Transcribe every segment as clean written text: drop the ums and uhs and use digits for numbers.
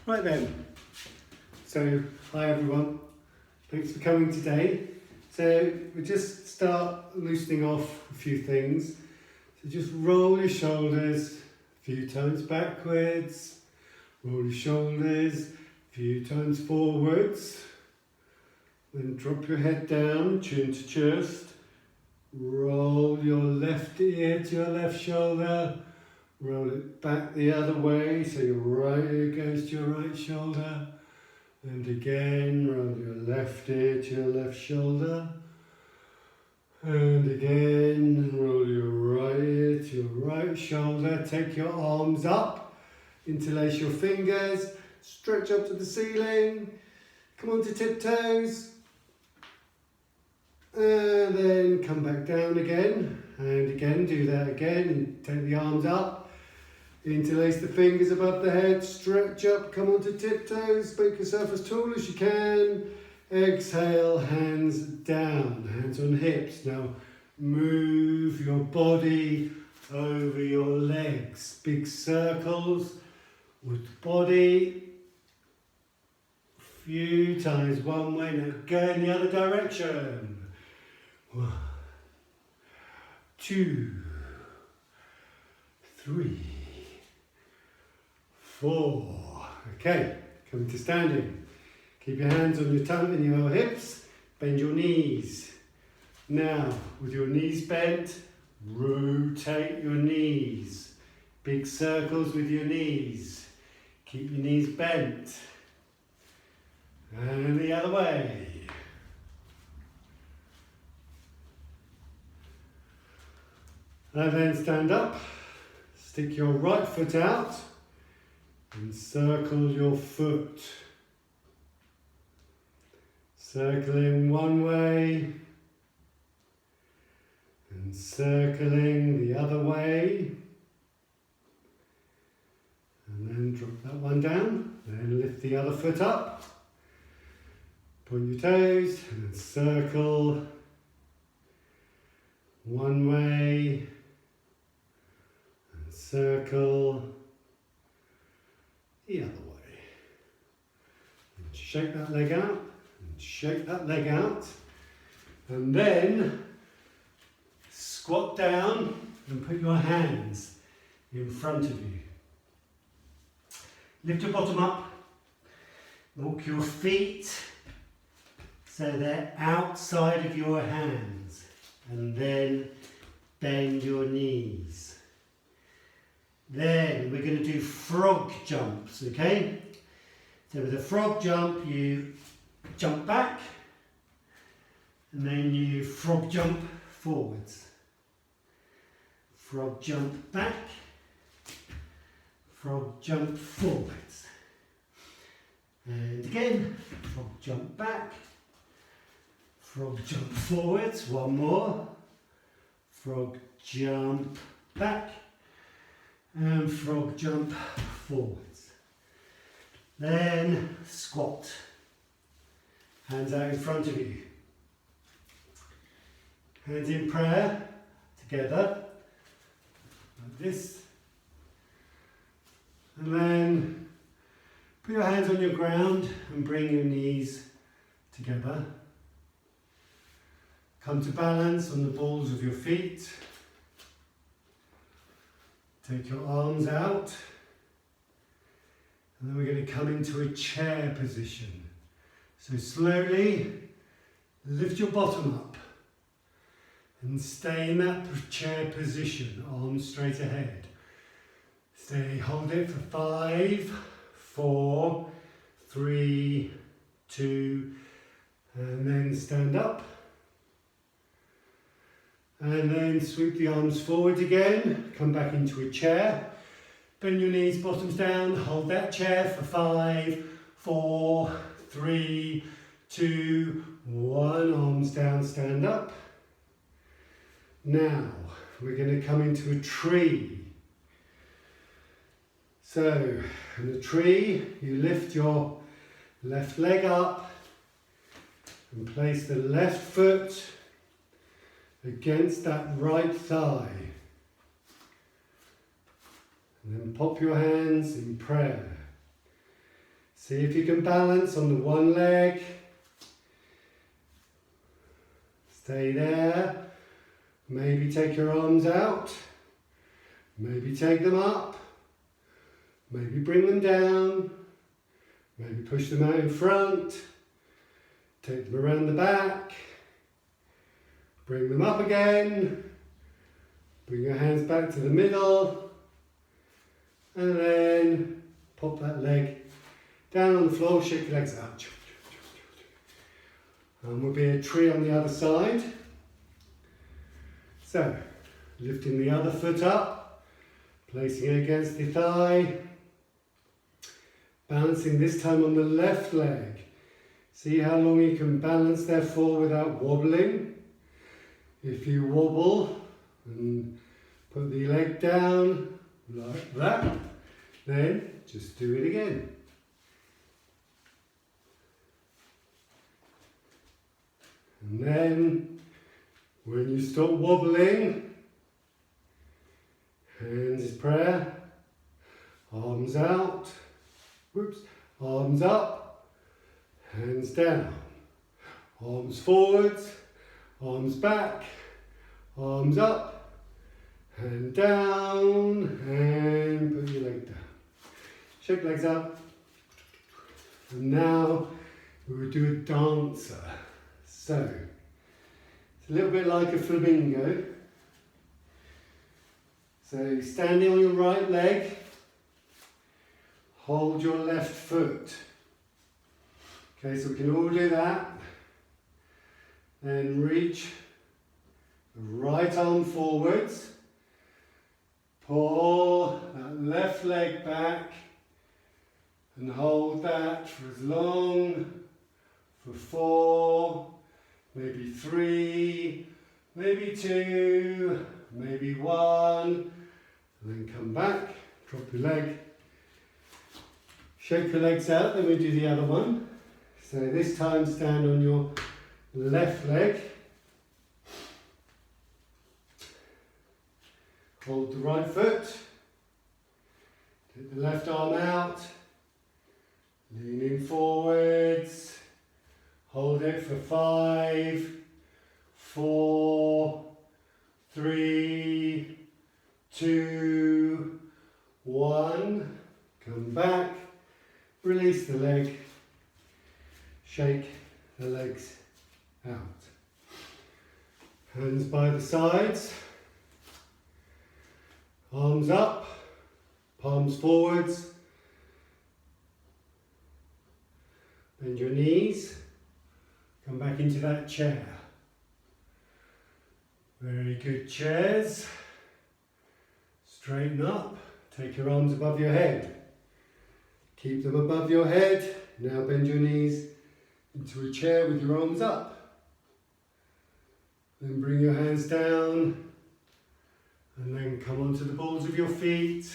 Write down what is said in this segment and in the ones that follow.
Right then, so hi everyone, thanks for coming today. So we'll just start loosening off a few things. So just roll your shoulders a few times backwards, roll your shoulders a few times forwards, then drop your head down, chin to chest, roll your left ear to your left shoulder, roll it back the other way, so your right ear goes to your right shoulder. And again, roll your left ear to your left shoulder. And again, roll your right ear to your right shoulder. Take your arms up, interlace your fingers, stretch up to the ceiling. Come on to tiptoes. And then come back down again. And again, do that again. And take the arms up. Interlace the fingers above the head, stretch up, come onto tiptoes, make yourself as tall as you can. Exhale, hands down, hands on hips. Now move your body over your legs. Big circles with the body. Few times one way, now go in the other direction. 1, 2, 3. 4. Okay, come to standing. Keep your hands on your tongue and your hips. Bend your knees. Now, with your knees bent, rotate your knees. Big circles with your knees. Keep your knees bent. And the other way. And then stand up. Stick your right foot out. And circle your foot. Circling one way and circling the other way. And then drop that one down. Then lift the other foot up. Point your toes and then circle one way and circle the other way. And shake that leg out, and shake that leg out, and then squat down and put your hands in front of you. Lift your bottom up, walk your feet so they're outside of your hands, and then bend your knees. Then we're going to do frog jumps, okay? So with a frog jump, you jump back, and then you frog jump forwards. Frog jump back, frog jump forwards. And again, frog jump back, frog jump forwards, one more. Frog jump back, and frog jump forwards. Then squat. Hands out in front of you. Hands in prayer together, like this. And then put your hands on your ground and bring your knees together. Come to balance on the balls of your feet. Take your arms out, and then we're going to come into a chair position. So slowly lift your bottom up and stay in that chair position, arms straight ahead. Stay, hold it for 5, 4, 3, 2, and then stand up. And then sweep the arms forward again, come back into a chair. Bend your knees, bottoms down, hold that chair for 5, 4, 3, 2, 1. Arms down, stand up. Now, we're going to come into a tree. So, in the tree, you lift your left leg up and place the left foot against that right thigh. And then pop your hands in prayer. See if you can balance on the one leg. Stay there. Maybe take your arms out. Maybe take them up. Maybe bring them down. Maybe push them out in front. Take them around the back. Bring them up again. Bring your hands back to the middle. And then pop that leg down on the floor, shake your legs out. And we'll be a tree on the other side. So, lifting the other foot up, placing it against the thigh. Balancing this time on the left leg. See how long you can balance therefore without wobbling. If you wobble and put the leg down like that, then just do it again. And then, when you stop wobbling, hands is prayer, arms out, whoops, arms up, hands down, arms forwards, arms back, arms up, hand down, and put your leg down. Shake legs up. And now we will do a dancer. So, it's a little bit like a flamingo. So, standing on your right leg, hold your left foot. Okay, so we can all do that. Then reach the right arm forwards. Pull that left leg back and hold that for as long, for 4, maybe 3, maybe 2, maybe 1, and then come back, drop your leg, shake your legs out, then we do the other one. So this time stand on your left leg, hold the right foot, take the left arm out, leaning forwards, hold it for 5, 4, 3, 2, 1. Come back, release the leg, shake the legs out. Hands by the sides, arms up, palms forwards, bend your knees. Come back into that chair. Very good, chairs. Straighten up. Take your arms above your head. Keep them above your head. Now bend your knees into a chair with your arms up. Then bring your hands down. And then come onto the balls of your feet.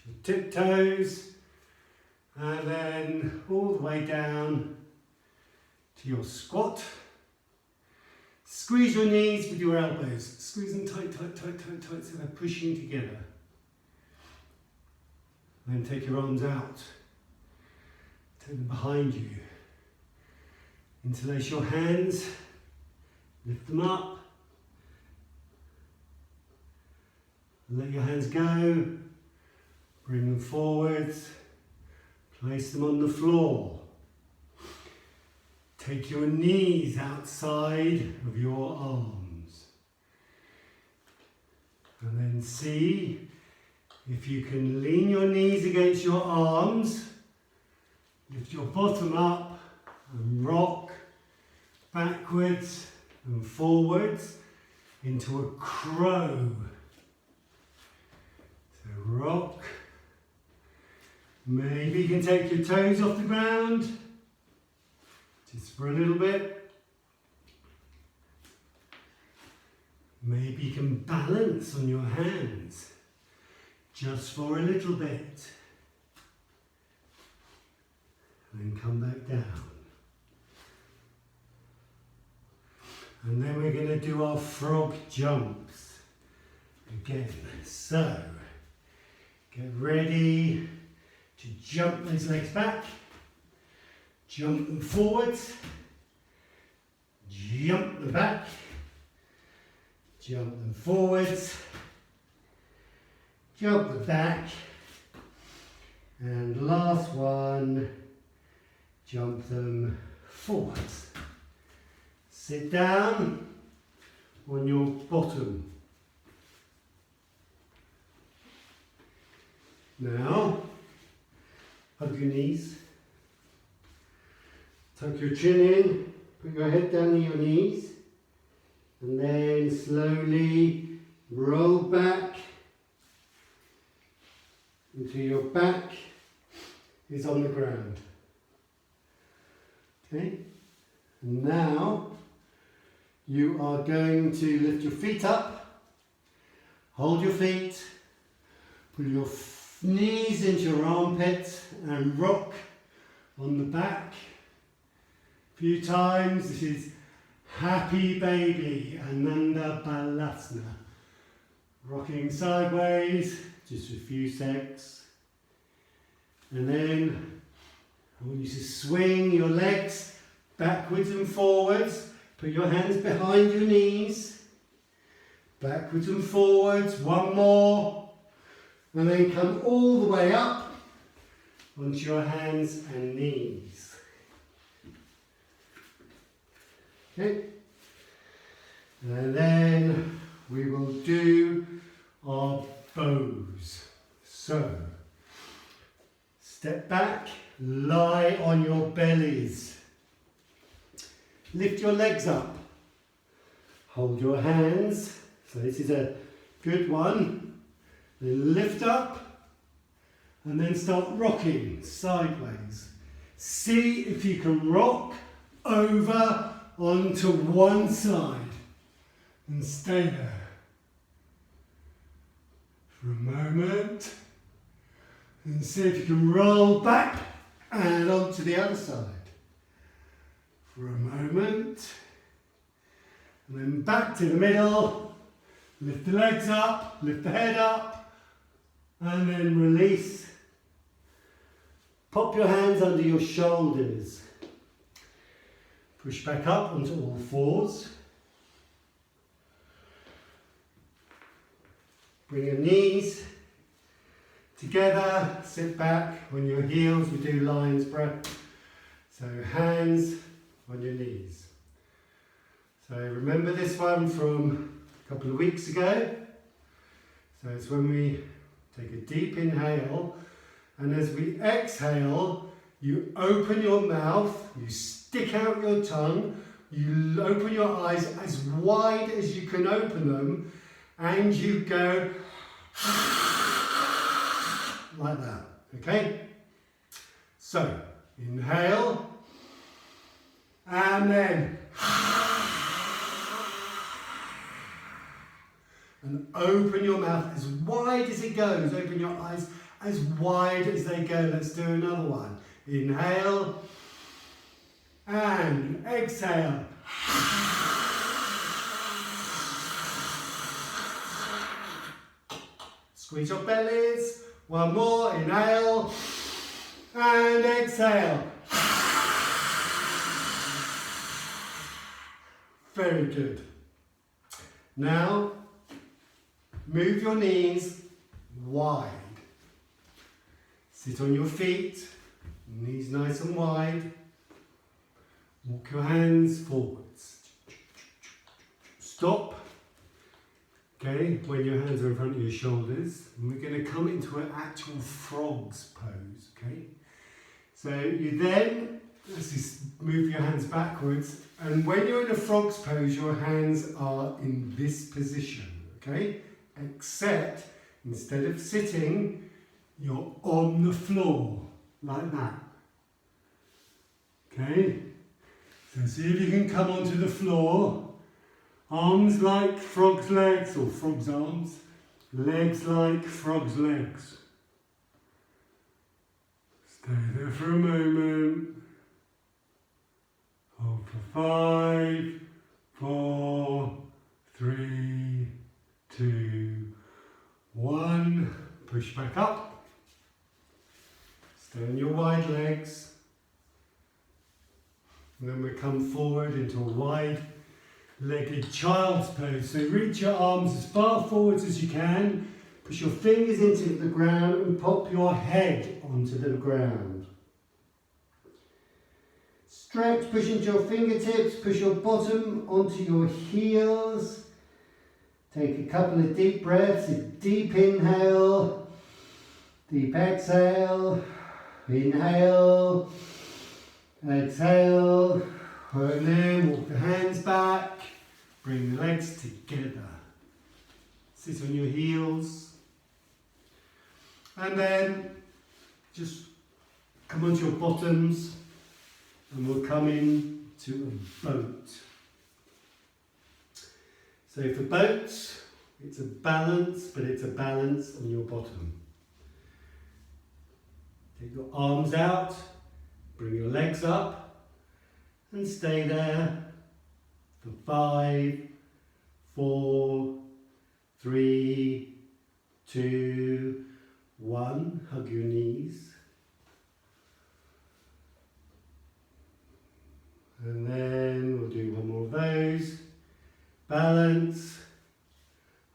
Your tiptoes. And then all the way down to your squat. Squeeze your knees with your elbows. Squeeze them tight, tight, tight, tight, tight so they're pushing together. Then take your arms out. Take them behind you. Interlace your hands. Lift them up. Let your hands go. Bring them forwards. Place them on the floor. Take your knees outside of your arms. And then see if you can lean your knees against your arms. Lift your bottom up and rock backwards and forwards into a crow. So rock. Maybe you can take your toes off the ground. Just for a little bit. Maybe you can balance on your hands. Just for a little bit. And then come back down. And then we're going to do our frog jumps. Again. So, get ready to jump those legs back. Jump them forwards, jump them back, jump them forwards, jump them back, and last one, jump them forwards. Sit down on your bottom. Now, hug your knees. Tuck your chin in, put your head down on your knees, and then slowly roll back until your back is on the ground. Okay? And now you are going to lift your feet up, hold your feet, put your knees into your armpits and rock on the back. Few times. This is Happy Baby, Ananda Balasana. Rocking sideways, just a few secs. And then I want you to swing your legs backwards and forwards. Put your hands behind your knees. Backwards and forwards, one more. And then come all the way up onto your hands and knees. Okay, and then we will do our bows. So, step back, lie on your bellies. Lift your legs up. Hold your hands. So this is a good one. Then lift up and then start rocking sideways. See if you can rock over onto one side and stay there for a moment, and see if you can roll back and onto the other side for a moment, and then back to the middle. Lift the legs up, lift the head up, and then release. Pop your hands under your shoulders. Push back up onto all fours. Bring your knees together, sit back on your heels. We do lion's breath. So hands on your knees. So remember this one from a couple of weeks ago. So it's when we take a deep inhale, and as we exhale, you open your mouth, you stick out your tongue, you open your eyes as wide as you can open them, and you go like that, okay? So, inhale, and then and open your mouth as wide as it goes, open your eyes as wide as they go. Let's do another one. Inhale and exhale. Squeeze your bellies. One more. Inhale and exhale. Very good. Now, move your knees wide. Sit on your feet, knees nice and wide. Walk your hands forwards. Stop. Okay, when your hands are in front of your shoulders. And we're going to come into an actual frog's pose, okay? So you then, let's just move your hands backwards. And when you're in a frog's pose, your hands are in this position, okay? Except, instead of sitting, you're on the floor, like that. Okay? So see if you can come onto the floor. Arms like frog's legs, or frog's arms. Legs like frog's legs. Stay there for a moment. Hold for 5, 4, 3, 2, 1. Push back up. Stay on your wide legs. And then we come forward into a wide-legged child's pose. So reach your arms as far forwards as you can. Push your fingers into the ground and pop your head onto the ground. Stretch, push into your fingertips, push your bottom onto your heels. Take a couple of deep breaths, a deep inhale, deep exhale, inhale, exhale, and then walk the hands back, bring the legs together. Sit on your heels, and then just come onto your bottoms, and we'll come in to a boat. So for boats, it's a balance, but it's a balance on your bottom. Take your arms out, bring your legs up, and stay there for 5, 4, 3, 2, 1. Hug your knees. And then we'll do one more of those. Balance,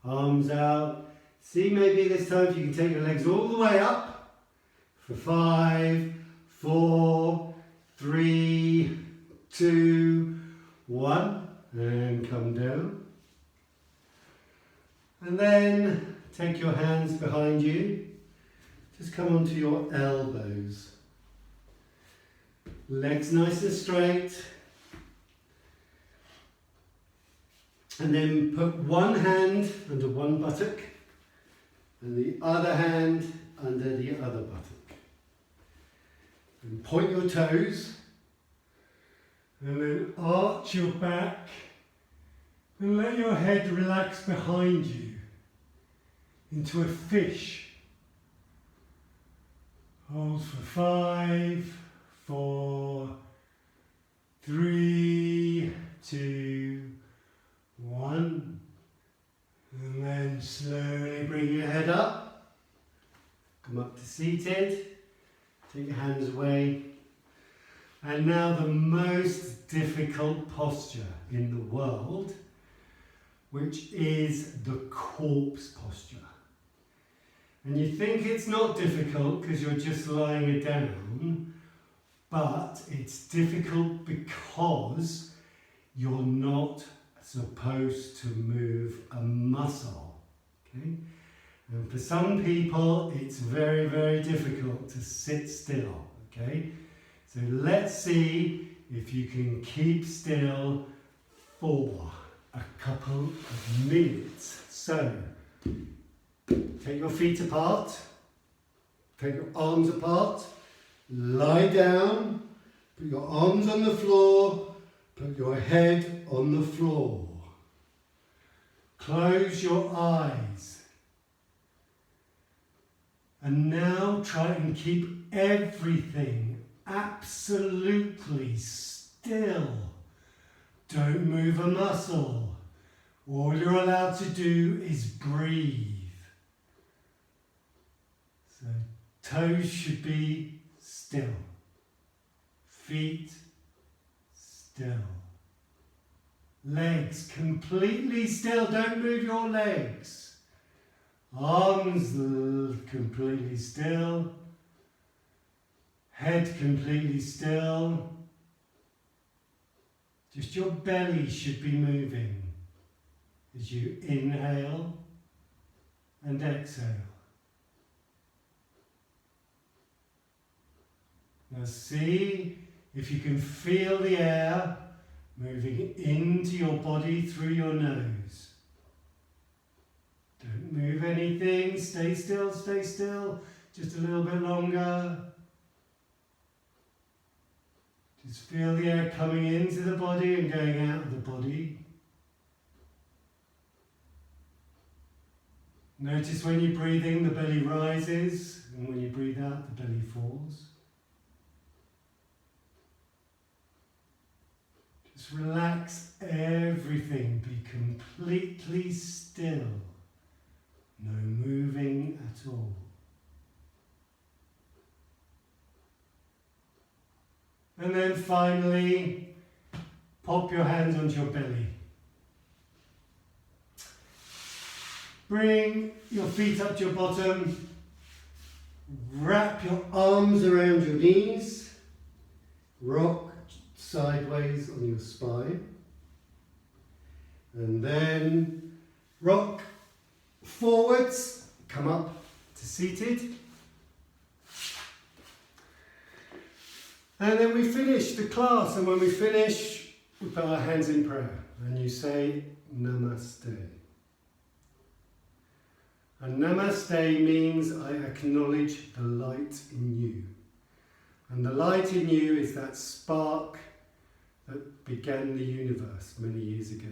arms out. See, maybe this time if you can take your legs all the way up for 5, 4, 3, 2, 1, and come down. And then take your hands behind you. Just come onto your elbows. Legs nice and straight. And then put one hand under one buttock and the other hand under the other buttock. And point your toes and then arch your back and let your head relax behind you into a fish. Hold for 5, 4, 3, 2, 1, and then slowly bring your head up, come up to seated, take your hands away, and now the most difficult posture in the world, which is the corpse posture. And you think it's not difficult because you're just lying down, but it's difficult because you're not supposed to move a muscle, okay? And for some people, it's very, very difficult to sit still, okay? So let's see if you can keep still for a couple of minutes. So, take your feet apart, take your arms apart, lie down, put your arms on the floor, put your head on the floor. Close your eyes. And now try and keep everything absolutely still. Don't move a muscle. All you're allowed to do is breathe. So toes should be still. Feet still. Legs completely still. Don't move your legs. Arms completely still. Head completely still. Just your belly should be moving as you inhale and exhale. Now see if you can feel the air moving into your body through your nose. Don't move anything, stay still, just a little bit longer. Just feel the air coming into the body and going out of the body. Notice when you breathe in, the belly rises, and when you breathe out, the belly falls. Just relax everything, be completely still. No moving at all. And then finally, pop your hands onto your belly. Bring your feet up to your bottom. Wrap your arms around your knees. Rock sideways on your spine. And then rock forwards. Come up to seated. And then we finish the class, and when we finish, we put our hands in prayer, and you say Namaste. And Namaste means I acknowledge the light in you. And the light in you is that spark that began the universe many years ago.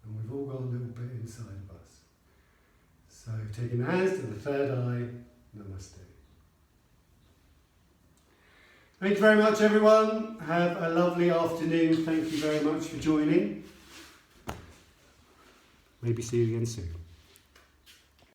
And we've all got a little bit inside of us. So taking the hands to the third eye, Namaste. Thank you very much, everyone. Have a lovely afternoon. Thank you very much for joining. Maybe see you again soon.